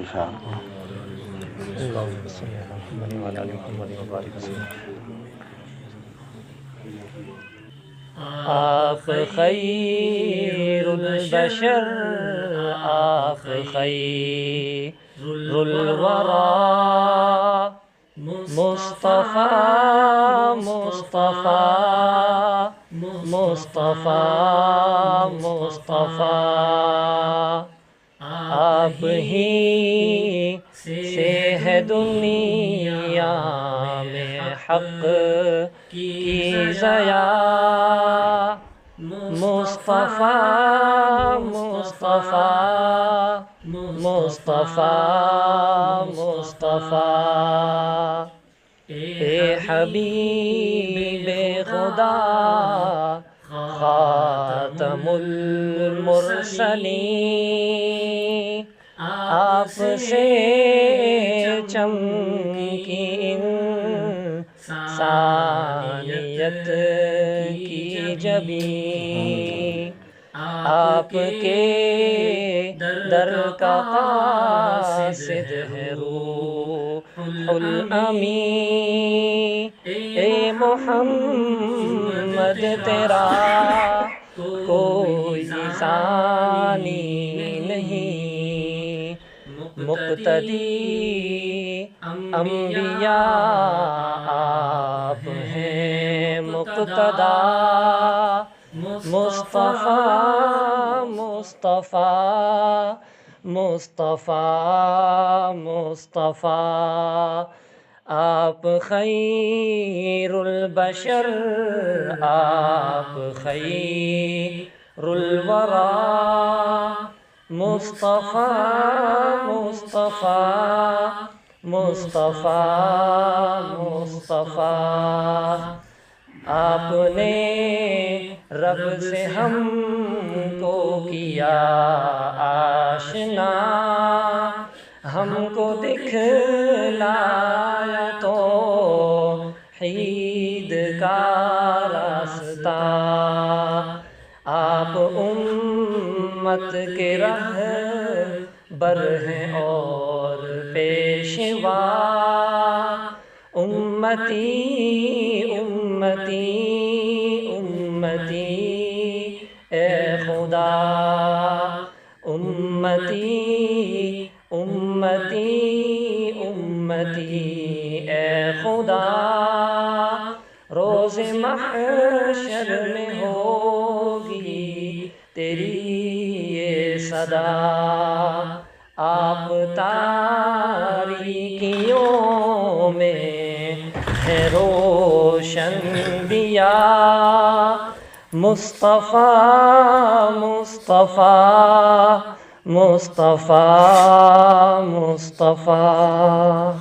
انشاءاللہ۔ اللهم صل على محمد وعلى آل محمد وبارك وسلم۔ آپ خیر البشر، آپ خیر الورا، مصطفیٰ مصطفیٰ مصطفیٰ مصطفیٰ، آپ ہی سے ہے دنیا میں حق کی ضیا، مصطفیٰ مصطفیٰ مصطفیٰ مصطفیٰ، اے حبیب خدا خاتم المرسلین، آپ سے چمکی انسانیت کی جبین، آپ کے در کا قاصد ہے روح الامین، اے محمد تیرا کوئی ثانی نہیں، مقتدی انبیاء آپ ہیں مقتدا، مصطفیٰ مصطفیٰ مصطفیٰ مصطفیٰ، آپ خیر البشر، آپ خیر الورا، مصطفیٰ مصطفیٰ مصطفیٰ مصطفیٰ، آپ نے رب سے ہم کو کیا آشنا، ہم کو دکھلایا توحید کا راستہ، آپ امت کے رہبر ہیں اور پیشوا، امتی امتی امتی اے خدا، امتی امتی امتی اے خدا، روز محشر میں ہوگی تیری یہ صدا، آپ تاریکیوں میں ہے روشن دیا، مصطفیٰ مصطفیٰ مصطفیٰ مصطفیٰ۔